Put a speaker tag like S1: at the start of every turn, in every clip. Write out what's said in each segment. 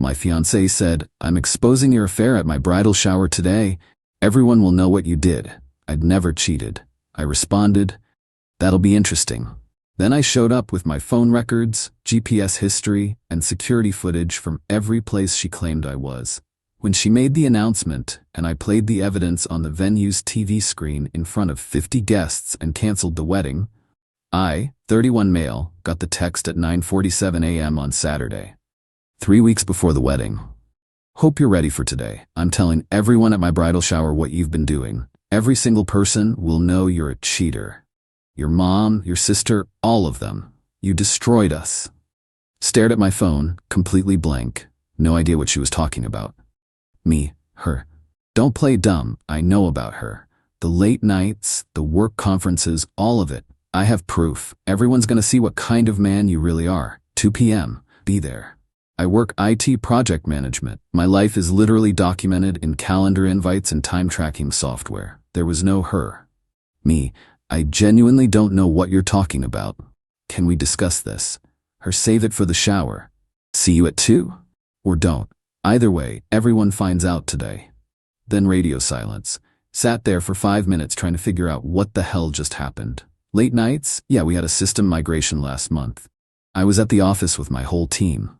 S1: My fiancé said, "I'm exposing your affair at my bridal shower today. Everyone will know what you did." I'd never cheated. I responded, "That'll be interesting." Then I showed up with my phone records, GPS history, and security footage from every place she claimed I was. When she made the announcement and I played the evidence on the venue's TV screen in front of 50 guests and canceled the wedding, I, 31 male, got the text at 9:47 a.m. on Saturday, 3 weeks before the wedding. "Hope you're ready for today. I'm telling everyone at my bridal shower what you've been doing. Every single person will know you're a cheater. Your mom, your sister, all of them. You destroyed us." Stared at my phone, completely blank. No idea what she was talking about. Me, her. Don't play dumb. I know about her. The late nights, the work conferences, all of it. I have proof. Everyone's gonna see what kind of man you really are. 2 p.m. Be there. I work IT project management. My life is literally documented in calendar invites and time tracking software. There was no her. Me, I genuinely don't know what you're talking about. Can we discuss this? Her, save it for the shower. See you at 2? Or don't. Either way, everyone finds out today. Then radio silence. Sat there for 5 minutes trying to figure out what the hell just happened. Late nights? Yeah, we had a system migration last month. I was at the office with my whole team.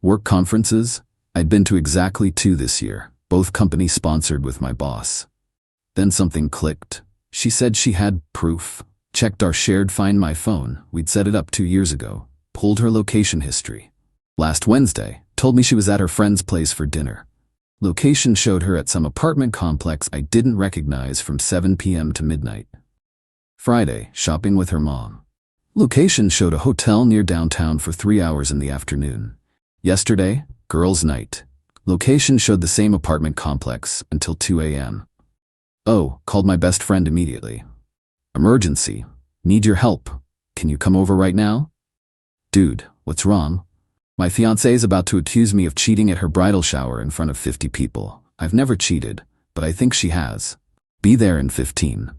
S1: Work conferences? I'd been to exactly 2 this year, both company sponsored with my boss. Then something clicked. She said she had proof. Checked our shared Find My phone. We'd set it up 2 years ago. Pulled her location history. Last Wednesday, told me she was at her friend's place for dinner. Location showed her at some apartment complex I didn't recognize from 7 p.m. to midnight. Friday, shopping with her mom. Location showed a hotel near downtown for 3 hours in the afternoon. Yesterday, girls' night. Location showed the same apartment complex until 2 a.m. Oh, called my best friend immediately. "Emergency. Need your help. Can you come over right now?" "Dude, what's wrong?" "My fiancé's about to accuse me of cheating at her bridal shower in front of 50 people. I've never cheated, but I think she has. Be there in 15.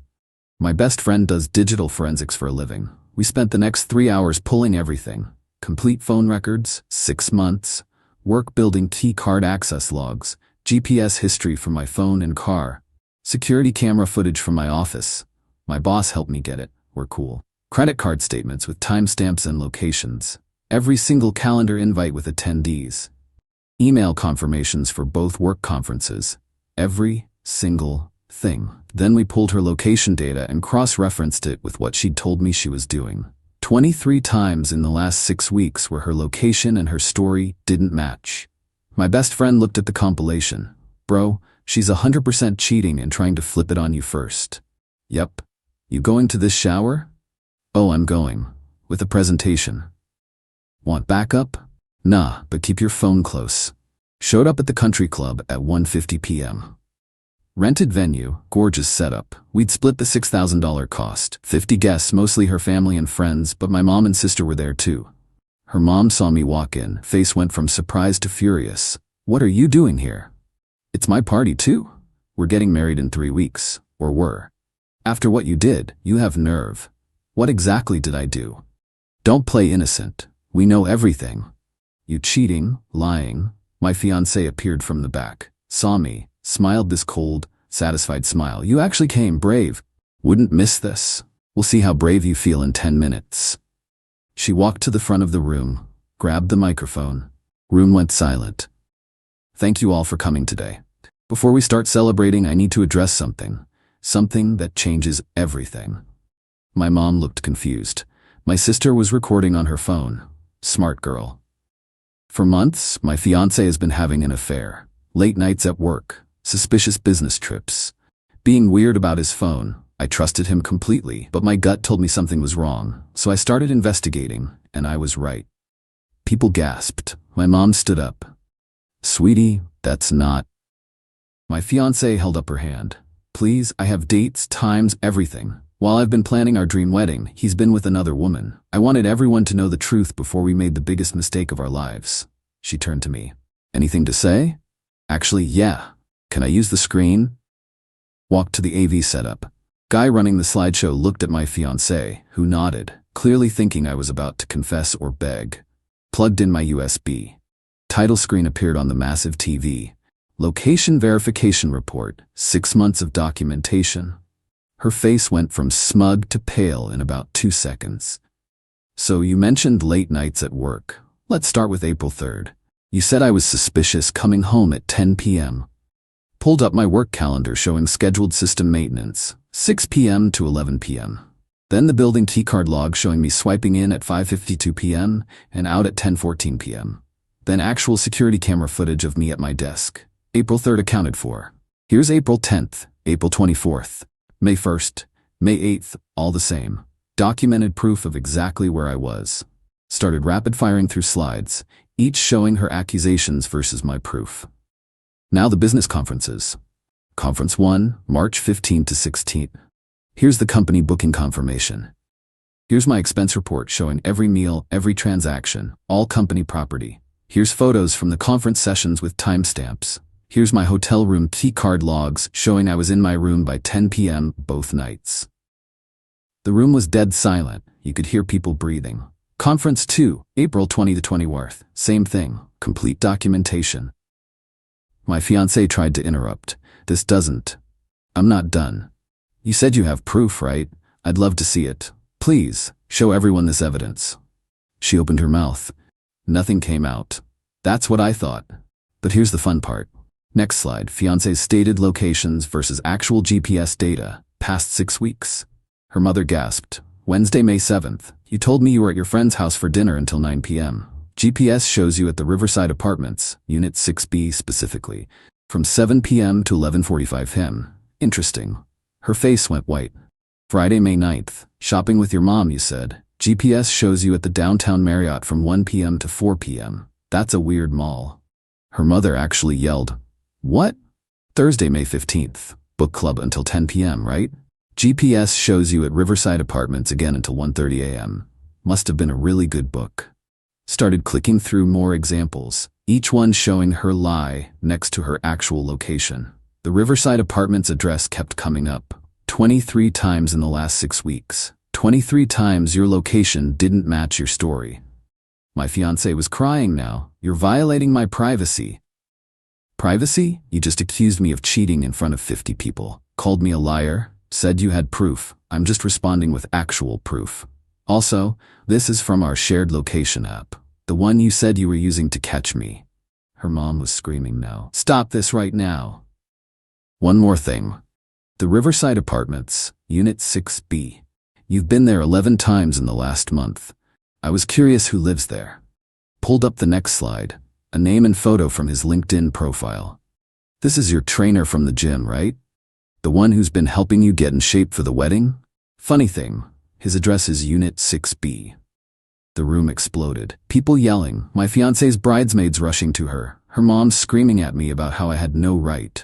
S1: My best friend does digital forensics for a living. We spent the next 3 hours pulling everything. Complete phone records, 6 months, work building key card access logs, GPS history from my phone and car, security camera footage from my office. My boss helped me get it. We're cool. Credit card statements with timestamps and locations. Every single calendar invite with attendees. Email confirmations for both work conferences. Every single thing. Then we pulled her location data and cross-referenced it with what she'd told me she was doing. 23 times in the last 6 weeks where her location and her story didn't match. My best friend looked at the compilation. "Bro, she's 100% cheating and trying to flip it on you first." "Yep. You going to this shower?" "Oh, I'm going. With a presentation." "Want backup?" "Nah, but keep your phone close." Showed up at the country club at 1:50 p.m. Rented venue, gorgeous setup. We'd split the $6,000 cost. 50 guests, mostly her family and friends, but my mom and sister were there too. Her mom saw me walk in, face went from surprised to furious. "What are you doing here?" "It's my party too. We're getting married in 3 weeks. Or were. After what you did, you have nerve." "What exactly did I do?" "Don't play innocent. We know everything." "You cheating, lying." My fiancé appeared from the back, saw me, smiled this cold, satisfied smile. "You actually came, brave. Wouldn't miss this. We'll see how brave you feel in 10 minutes. She walked to the front of the room, grabbed the microphone. Room went silent. "Thank you all for coming today. Before we start celebrating, I need to address something. Something that changes everything." My mom looked confused. My sister was recording on her phone. Smart girl. "For months, my fiancé has been having an affair. Late nights at work. Suspicious business trips. Being weird about his phone. I trusted him completely, but my gut told me something was wrong, so I started investigating, and I was right." People gasped. My mom stood up. "Sweetie, that's not..." My fiancé held up her hand. "Please, I have dates, times, everything. While I've been planning our dream wedding, he's been with another woman. I wanted everyone to know the truth before we made the biggest mistake of our lives." She turned to me. "Anything to say?" "Actually, yeah. Can I use the screen?" Walked to the AV setup. Guy running the slideshow looked at my fiancé, who nodded, clearly thinking I was about to confess or beg. Plugged in my USB. Title screen appeared on the massive TV. Location verification report, 6 months of documentation. Her face went from smug to pale in about 2 seconds. So you mentioned late nights at work. Let's start with April 3rd. You said I was suspicious coming home at 10 p.m. Pulled up my work calendar showing scheduled system maintenance, 6 p.m. to 11 p.m. Then the building keycard log showing me swiping in at 5:52 p.m. and out at 10:14 p.m. Then actual security camera footage of me at my desk. April 3rd accounted for. Here's April 10th, April 24th, May 1st, May 8th, all the same. Documented proof of exactly where I was. Started rapid firing through slides, each showing her accusations versus my proof. Now the business conferences. Conference 1, March 15 to 16. Here's the company booking confirmation. Here's my expense report showing every meal, every transaction, all company property. Here's photos from the conference sessions with timestamps. Here's my hotel room key card logs showing I was in my room by 10 p.m. both nights. The room was dead silent. You could hear people breathing. Conference 2, April 20 to 24th. Same thing. Complete documentation. My fiancé tried to interrupt. This doesn't. I'm not done. You said you have proof, right? I'd love to see it. Please, show everyone this evidence. She opened her mouth. Nothing came out. That's what I thought. But here's the fun part. Next slide, fiancé's stated locations versus actual GPS data, past 6 weeks. Her mother gasped. Wednesday, May 7th. You told me you were at your friend's house for dinner until 9 p.m. GPS shows you at the Riverside Apartments, Unit 6B specifically, from 7 p.m. to 11:45 p.m. Interesting. Her face went white. Friday, May 9th. Shopping with your mom, you said. GPS shows you at the downtown Marriott from 1 p.m. to 4 p.m. That's a weird mall. Her mother actually yelled, "What?" Thursday, May 15th. Book club until 10 p.m., right? GPS shows you at Riverside Apartments again until 1:30 a.m. Must have been a really good book. Started clicking through more examples, each one showing her lie next to her actual location. The Riverside Apartments address kept coming up. 23 times in the last 6 weeks. 23 times your location didn't match your story. My fiancé was crying now. You're violating my privacy. Privacy? You just accused me of cheating in front of 50 people. Called me a liar. Said you had proof. I'm just responding with actual proof. Also, this is from our shared location app. The one you said you were using to catch me. Her mom was screaming now. Stop this right now. One more thing. The Riverside Apartments, Unit 6B. You've been there 11 times in the last month. I was curious who lives there. Pulled up the next slide. A name and photo from his LinkedIn profile. This is your trainer from the gym, right? The one who's been helping you get in shape for the wedding? Funny thing, his address is Unit 6B. The room exploded. People yelling, my fiancé's bridesmaids rushing to her, her mom screaming at me about how I had no right.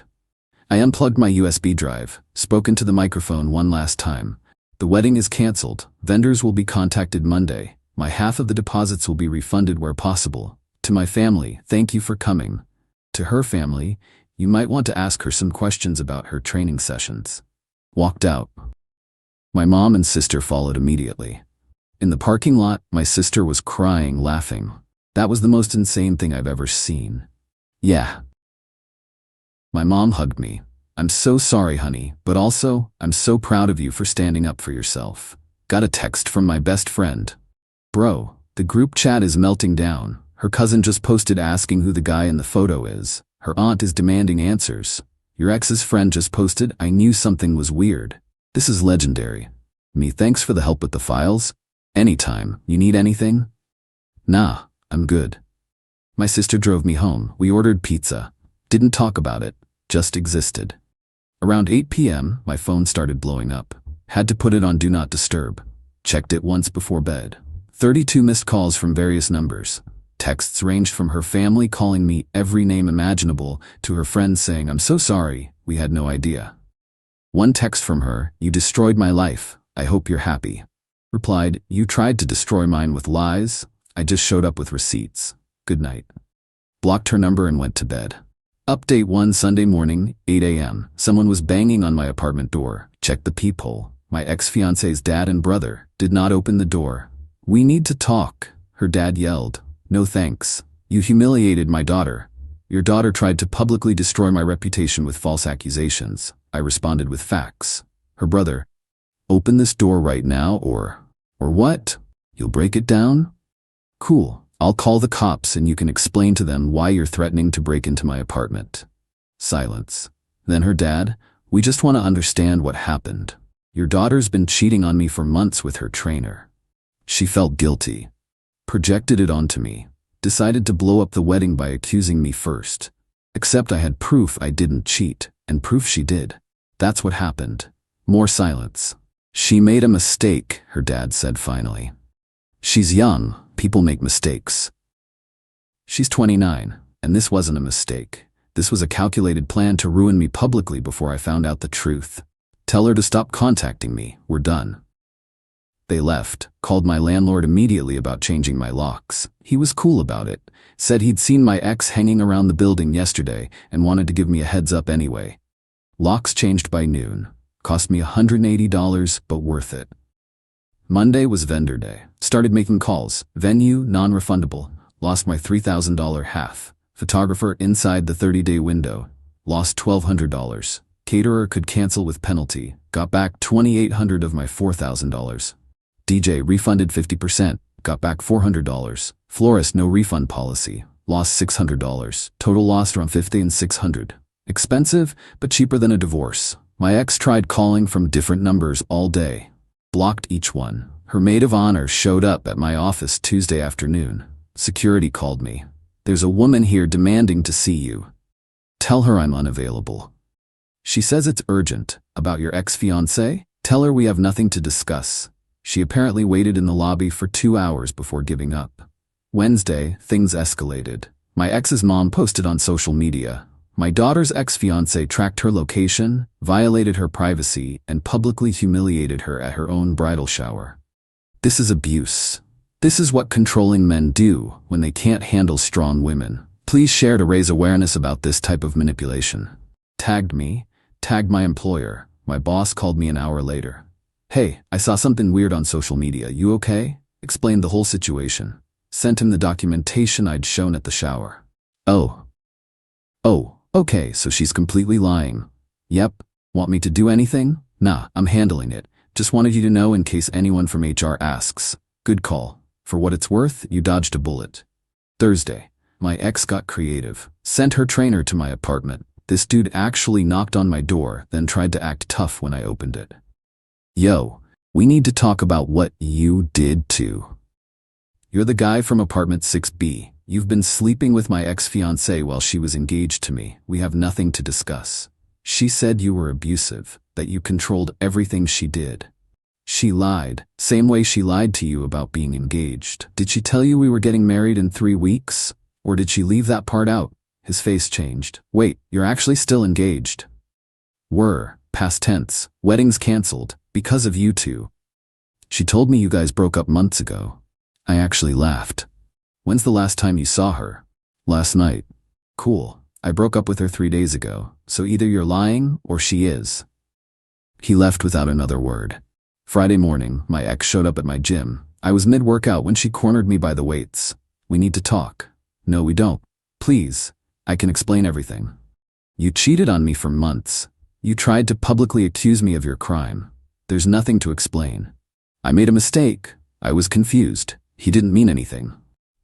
S1: I unplugged my USB drive, spoken to the microphone one last time. The wedding is canceled. Vendors will be contacted Monday. My half of the deposits will be refunded where possible. To my family, thank you for coming. To her family, you might want to ask her some questions about her training sessions. Walked out. My mom and sister followed immediately. In the parking lot, my sister was crying, laughing. That was the most insane thing I've ever seen. Yeah. My mom hugged me. I'm so sorry, honey, but also, I'm so proud of you for standing up for yourself. Got a text from my best friend. Bro, the group chat is melting down. Her cousin just posted asking who the guy in the photo is. Her aunt is demanding answers. Your ex's friend just posted, I knew something was weird. This is legendary. Me, thanks for the help with the files. Anytime, you need anything? Nah, I'm good. My sister drove me home. We ordered pizza. Didn't talk about it, just existed. Around 8 p.m., my phone started blowing up. Had to put it on Do Not Disturb. Checked it once before bed. 32 missed calls from various numbers. Texts ranged from her family calling me every name imaginable to her friends saying, I'm so sorry, we had no idea. One text from her, you destroyed my life, I hope you're happy. Replied, you tried to destroy mine with lies, I just showed up with receipts. Good night. Blocked her number and went to bed. Update 1 Sunday morning, 8 a.m. Someone was banging on my apartment door. Checked the peephole. My ex-fiancé's dad and brother did not open the door. We need to talk, her dad yelled. No thanks. You humiliated my daughter. Your daughter tried to publicly destroy my reputation with false accusations. I responded with facts. Her brother, open this door right now or what? You'll break it down? Cool. I'll call the cops and you can explain to them why you're threatening to break into my apartment. Silence. Then her dad, we just want to understand what happened. Your daughter's been cheating on me for months with her trainer. She felt guilty. Projected it onto me. Decided to blow up the wedding by accusing me first. Except I had proof I didn't cheat, and proof she did. That's what happened. More silence. She made a mistake, her dad said finally. She's young. People make mistakes. She's 29, and this wasn't a mistake. This was a calculated plan to ruin me publicly before I found out the truth. Tell her to stop contacting me. We're done. They left, called my landlord immediately about changing my locks. He was cool about it, said he'd seen my ex hanging around the building yesterday and wanted to give me a heads up anyway. Locks changed by noon. Cost me $180, but worth it. Monday was vendor day. Started making calls. Venue, non-refundable. Lost my $3,000 half. Photographer inside the 30-day window. Lost $1,200. Caterer could cancel with penalty. Got back $2,800 of my $4,000. DJ refunded 50%. Got back $400. Florist no refund policy. Lost $600. Total lost around $50 and $600. Expensive, but cheaper than a divorce. My ex tried calling from different numbers all day. Blocked each one. Her maid of honor showed up at my office Tuesday afternoon. Security called me. There's a woman here demanding to see you. Tell her I'm unavailable. She says it's urgent. About your ex-fiancé? Tell her we have nothing to discuss. She apparently waited in the lobby for 2 hours before giving up. Wednesday, things escalated. My ex's mom posted on social media. My daughter's ex-fiancé tracked her location, violated her privacy, and publicly humiliated her at her own bridal shower. This is abuse. This is what controlling men do when they can't handle strong women. Please share to raise awareness about this type of manipulation. Tagged me, tagged my employer. My boss called me an hour later. Hey, I saw something weird on social media. You okay? Explained the whole situation. Sent him the documentation I'd shown at the shower. Oh, okay, so she's completely lying. Yep. Want me to do anything? Nah, I'm handling it. Just wanted you to know in case anyone from HR asks. Good call. For what it's worth, you dodged a bullet. Thursday. My ex got creative. Sent her trainer to my apartment. This dude actually knocked on my door, then tried to act tough when I opened it. Yo, we need to talk about what you did too. You're the guy from apartment 6B. You've been sleeping with my ex-fiancée while she was engaged to me. We have nothing to discuss. She said you were abusive, that you controlled everything she did. She lied, same way she lied to you about being engaged. Did she tell you we were getting married in 3 weeks? Or did she leave that part out? His face changed. Wait, you're actually still engaged. Were, past tense, weddings canceled, because of you two. She told me you guys broke up months ago. I actually laughed. When's the last time you saw her? Last night. Cool. I broke up with her 3 days ago, so either you're lying or she is. He left without another word. Friday morning, my ex showed up at my gym. I was mid-workout when she cornered me by the weights. We need to talk. No, we don't. Please. I can explain everything. You cheated on me for months. You tried to publicly accuse me of your crime. There's nothing to explain. I made a mistake. I was confused. He didn't mean anything.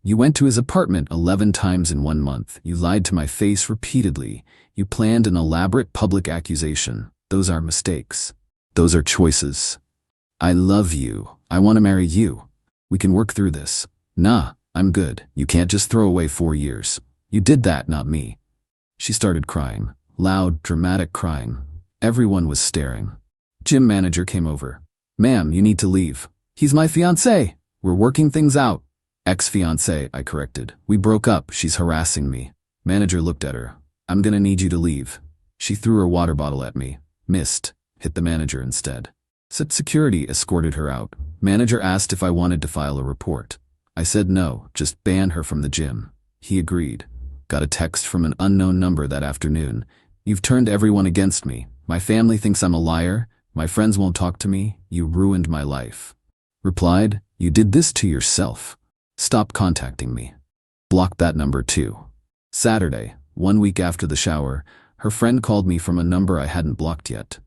S1: You went to his apartment 11 times in 1 month. You lied to my face repeatedly. You planned an elaborate public accusation. Those are mistakes. Those are choices. I love you. I want to marry you. We can work through this. Nah, I'm good. You can't just throw away 4 years. You did that, not me. She started crying. Loud, dramatic crying. Everyone was staring. Gym manager came over. Ma'am, you need to leave. He's my fiancé. We're working things out. Ex-fiancé, I corrected. We broke up. She's harassing me. Manager looked at her. I'm gonna need you to leave. She threw her water bottle at me. Missed. Hit the manager instead. Security escorted her out. Manager asked if I wanted to file a report. I said no, just ban her from the gym. He agreed. Got a text from an unknown number that afternoon. You've turned everyone against me. My family thinks I'm a liar. My friends won't talk to me. You ruined my life. Replied, you did this to yourself. Stop contacting me. Block that number too. Saturday, 1 week after the shower, her friend called me from a number I hadn't blocked yet.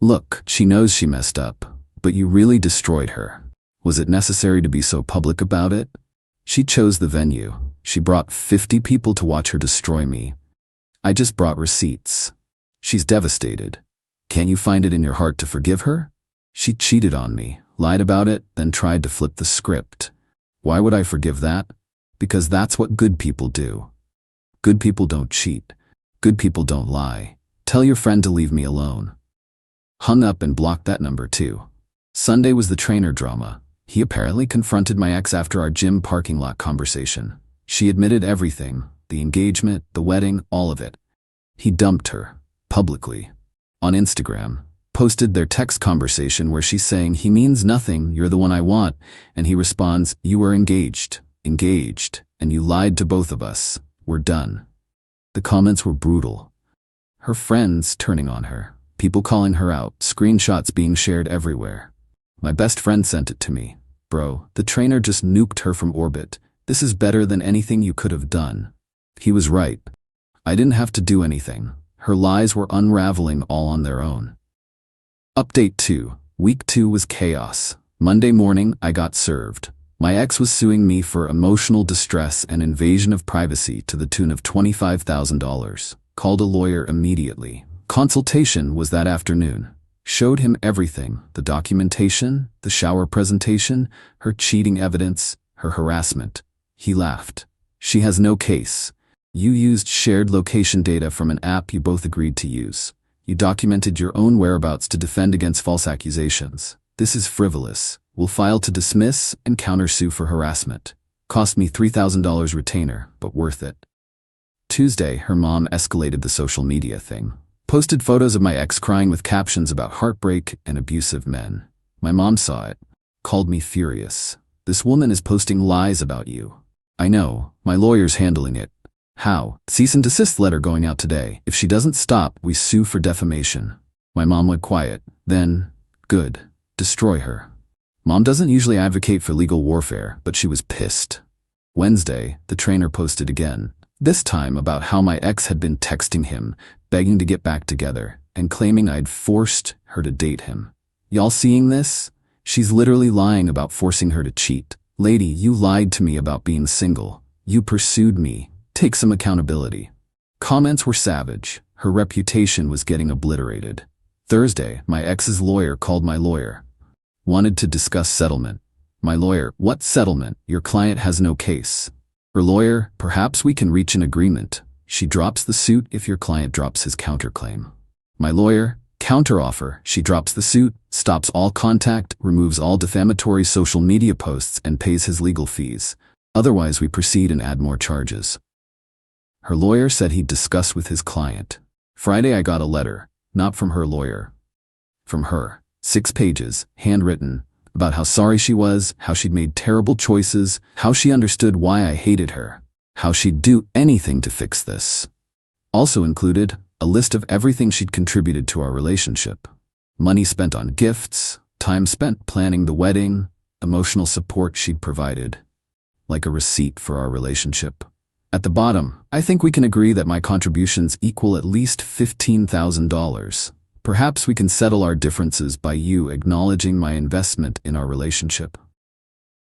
S1: Look, she knows she messed up, but you really destroyed her. Was it necessary to be so public about it? She chose the venue. She brought 50 people to watch her destroy me. I just brought receipts. She's devastated. Can't you find it in your heart to forgive her? She cheated on me, lied about it, then tried to flip the script. Why would I forgive that? Because that's what good people do. Good people don't cheat. Good people don't lie. Tell your friend to leave me alone. Hung up and blocked that number too. Sunday was the trainer drama. He apparently confronted my ex after our gym parking lot conversation. She admitted everything, the engagement, the wedding, all of it. He dumped her, publicly. On Instagram, posted their text conversation where she's saying, "He means nothing, you're the one I want," and he responds, "You were engaged, and you lied to both of us. We're done." The comments were brutal. Her friends turning on her, people calling her out, screenshots being shared everywhere. My best friend sent it to me. "Bro, the trainer just nuked her from orbit. This is better than anything you could have done." He was right. I didn't have to do anything. Her lies were unraveling all on their own. Update 2. Week 2 was chaos. Monday morning, I got served. My ex was suing me for emotional distress and invasion of privacy to the tune of $25,000. Called a lawyer immediately. Consultation was that afternoon. Showed him everything, the documentation, the shower presentation, her cheating evidence, her harassment. He laughed. "She has no case. You used shared location data from an app you both agreed to use. You documented your own whereabouts to defend against false accusations. This is frivolous. We'll file to dismiss and countersue for harassment. Cost me $3,000 retainer, but worth it." Tuesday, her mom escalated the social media thing. Posted photos of my ex crying with captions about heartbreak and abusive men. My mom saw it. Called me furious. "This woman is posting lies about you." "I know. My lawyer's handling it." "How?" "Cease and desist letter going out today. If she doesn't stop, we sue for defamation." My mom went quiet. Then, "Good. Destroy her." Mom doesn't usually advocate for legal warfare, but she was pissed. Wednesday, the trainer posted again. This time about how my ex had been texting him, begging to get back together, and claiming I'd forced her to date him. Y'all seeing this? She's literally lying about forcing her to cheat. "Lady, you lied to me about being single. You pursued me. Take some accountability." Comments were savage. Her reputation was getting obliterated. Thursday, my ex's lawyer called my lawyer. Wanted to discuss settlement. My lawyer, "What settlement? Your client has no case." Her lawyer, "Perhaps we can reach an agreement. She drops the suit if your client drops his counterclaim." My lawyer, "Counteroffer. She drops the suit, stops all contact, removes all defamatory social media posts, and pays his legal fees. Otherwise, we proceed and add more charges." Her lawyer said he'd discuss with his client. Friday, I got a letter, not from her lawyer. From her. 6 pages, handwritten, about how sorry she was, how she'd made terrible choices, how she understood why I hated her, how she'd do anything to fix this. Also included, a list of everything she'd contributed to our relationship. Money spent on gifts, time spent planning the wedding, emotional support she'd provided. Like a receipt for our relationship. At the bottom, "I think we can agree that my contributions equal at least $15,000. Perhaps we can settle our differences by you acknowledging my investment in our relationship."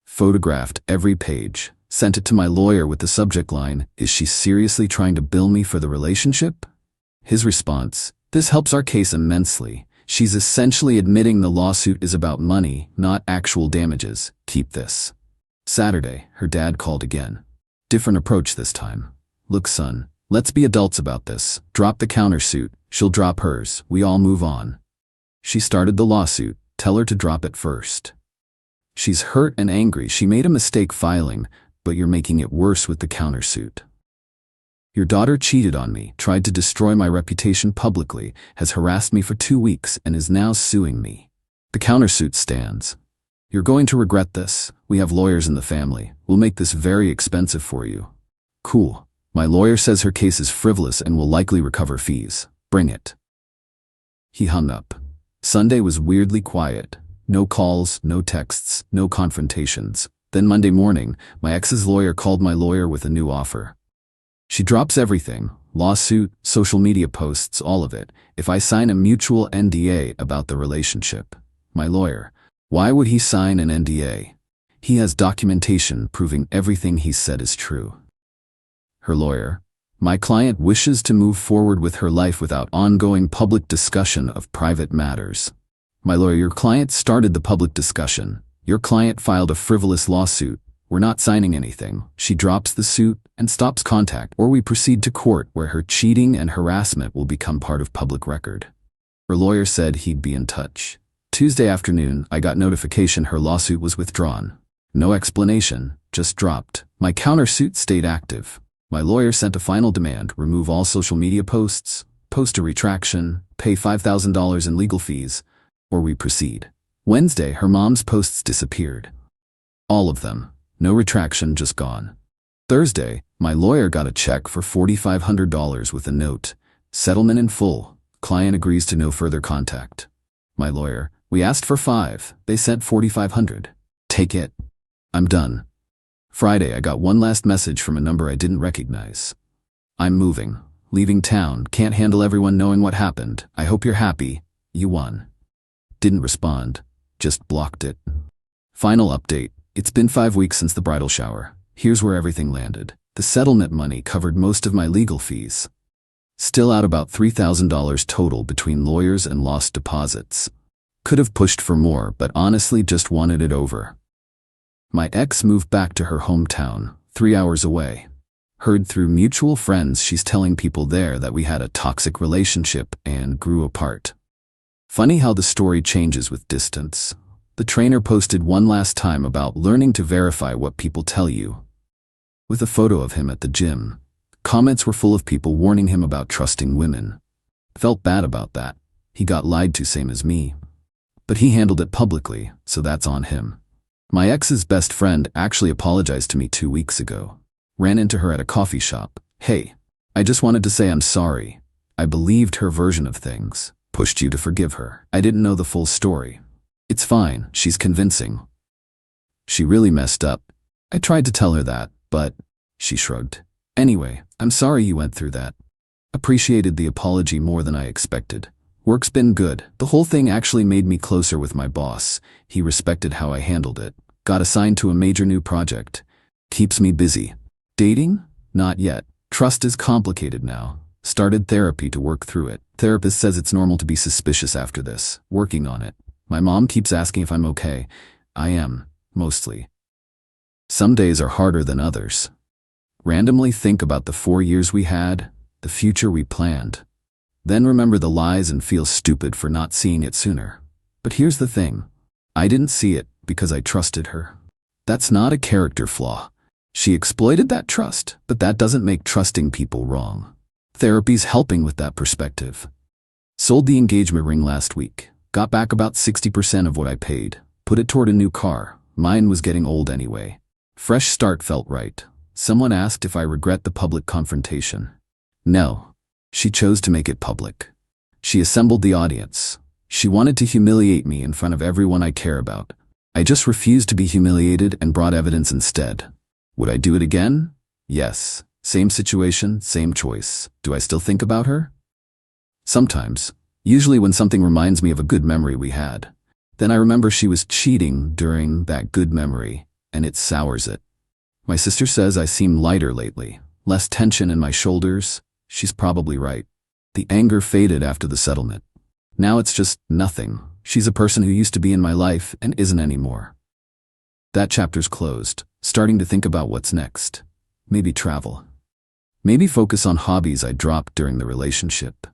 S1: Photographed every page, sent it to my lawyer with the subject line, "Is she seriously trying to bill me for the relationship?" His response, "This helps our case immensely. She's essentially admitting the lawsuit is about money, not actual damages. Keep this." Saturday, her dad called again. Different approach this time. "Look, son, let's be adults about this. Drop the countersuit. She'll drop hers. We all move on. She started the lawsuit. Tell her to drop it first. She's hurt and angry. She made a mistake filing, but you're making it worse with the countersuit. Your daughter cheated on me, tried to destroy my reputation publicly, has harassed me for 2 weeks, and is now suing me. The countersuit stands. You're going to regret this. We have lawyers in the family. We'll make this very expensive for you." "Cool. My lawyer says her case is frivolous and will likely recover fees. Bring it." He hung up. Sunday was weirdly quiet. No calls, no texts, no confrontations. Then Monday morning, my ex's lawyer called my lawyer with a new offer. She drops everything, lawsuit, social media posts, all of it, if I sign a mutual NDA about the relationship. My lawyer, why would he sign an NDA? He has documentation proving everything he said is true. Her lawyer, my client wishes to move forward with her life without ongoing public discussion of private matters. My lawyer, your client started the public discussion. Your client filed a frivolous lawsuit. We're not signing anything. She drops the suit and stops contact, or we proceed to court where her cheating and harassment will become part of public record. Her lawyer said he'd be in touch. Tuesday afternoon, I got notification her lawsuit was withdrawn. No explanation, just dropped. My countersuit stayed active. My lawyer sent a final demand: remove all social media posts, post a retraction, pay $5,000 in legal fees, or we proceed. Wednesday, her mom's posts disappeared. All of them. No retraction, just gone. Thursday, my lawyer got a check for $4,500 with a note: settlement in full. Client agrees to no further contact. My lawyer, we asked for $5,000. They sent $4,500. Take it. I'm done. Friday, I got one last message from a number I didn't recognize. I'm moving. Leaving town. Can't handle everyone knowing what happened. I hope you're happy. You won. Didn't respond. Just blocked it. Final update. It's been 5 weeks since the bridal shower. Here's where everything landed. The settlement money covered most of my legal fees. Still out about $3,000 total between lawyers and lost deposits. Could have pushed for more, but honestly just wanted it over. My ex moved back to her hometown, 3 hours away. Heard through mutual friends she's telling people there that we had a toxic relationship and grew apart. Funny how the story changes with distance. The trainer posted one last time about learning to verify what people tell you, with a photo of him at the gym. Comments were full of people warning him about trusting women. Felt bad about that. He got lied to, same as me. But he handled it publicly, so that's on him. My ex's best friend actually apologized to me 2 weeks ago. Ran into her at a coffee shop. Hey, I just wanted to say I'm sorry. I believed her version of things. Pushed you to forgive her. I didn't know the full story. It's fine, she's convincing. She really messed up. I tried to tell her that, but she shrugged. Anyway, I'm sorry you went through that. Appreciated the apology more than I expected. Work's been good. The whole thing actually made me closer with my boss. He respected how I handled it. Got assigned to a major new project. Keeps me busy. Dating? Not yet. Trust is complicated now. Started therapy to work through it. Therapist says it's normal to be suspicious after this. Working on it. My mom keeps asking if I'm okay. I am, mostly. Some days are harder than others. Randomly think about the 4 years we had, the future we planned. Then remember the lies and feel stupid for not seeing it sooner. But here's the thing. I didn't see it because I trusted her. That's not a character flaw. She exploited that trust, but that doesn't make trusting people wrong. Therapy's helping with that perspective. Sold the engagement ring last week. Got back about 60% of what I paid. Put it toward a new car. Mine was getting old anyway. Fresh start felt right. Someone asked if I regret the public confrontation. No. She chose to make it public. She assembled the audience. She wanted to humiliate me in front of everyone I care about. I just refused to be humiliated and brought evidence instead. Would I do it again? Yes. Same situation, same choice. Do I still think about her? Sometimes. Usually when something reminds me of a good memory we had. Then I remember she was cheating during that good memory, and it sours it. My sister says I seem lighter lately. Less tension in my shoulders. She's probably right. The anger faded after the settlement. Now it's just nothing. She's a person who used to be in my life and isn't anymore. That chapter's closed. Starting to think about what's next. Maybe travel. Maybe focus on hobbies I dropped during the relationship.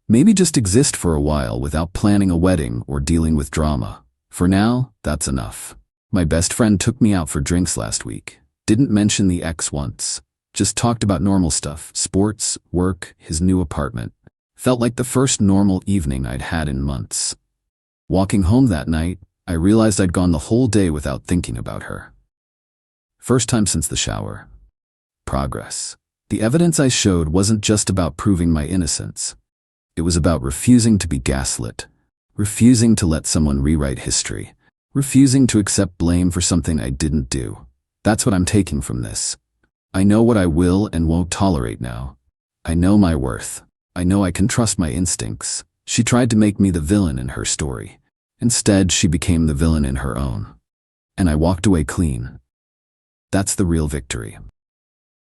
S1: Maybe just exist for a while without planning a wedding or dealing with drama. For now, that's enough. My best friend took me out for drinks last week. Didn't mention the ex once. Just talked about normal stuff, sports, work, his new apartment. Felt like the first normal evening I'd had in months. Walking home that night, I realized I'd gone the whole day without thinking about her. First time since the shower. Progress. The evidence I showed wasn't just about proving my innocence. It was about refusing to be gaslit, refusing to let someone rewrite history, refusing to accept blame for something I didn't do. That's what I'm taking from this. I know what I will and won't tolerate now. I know my worth. I know I can trust my instincts. She tried to make me the villain in her story. Instead, she became the villain in her own. And I walked away clean. That's the real victory.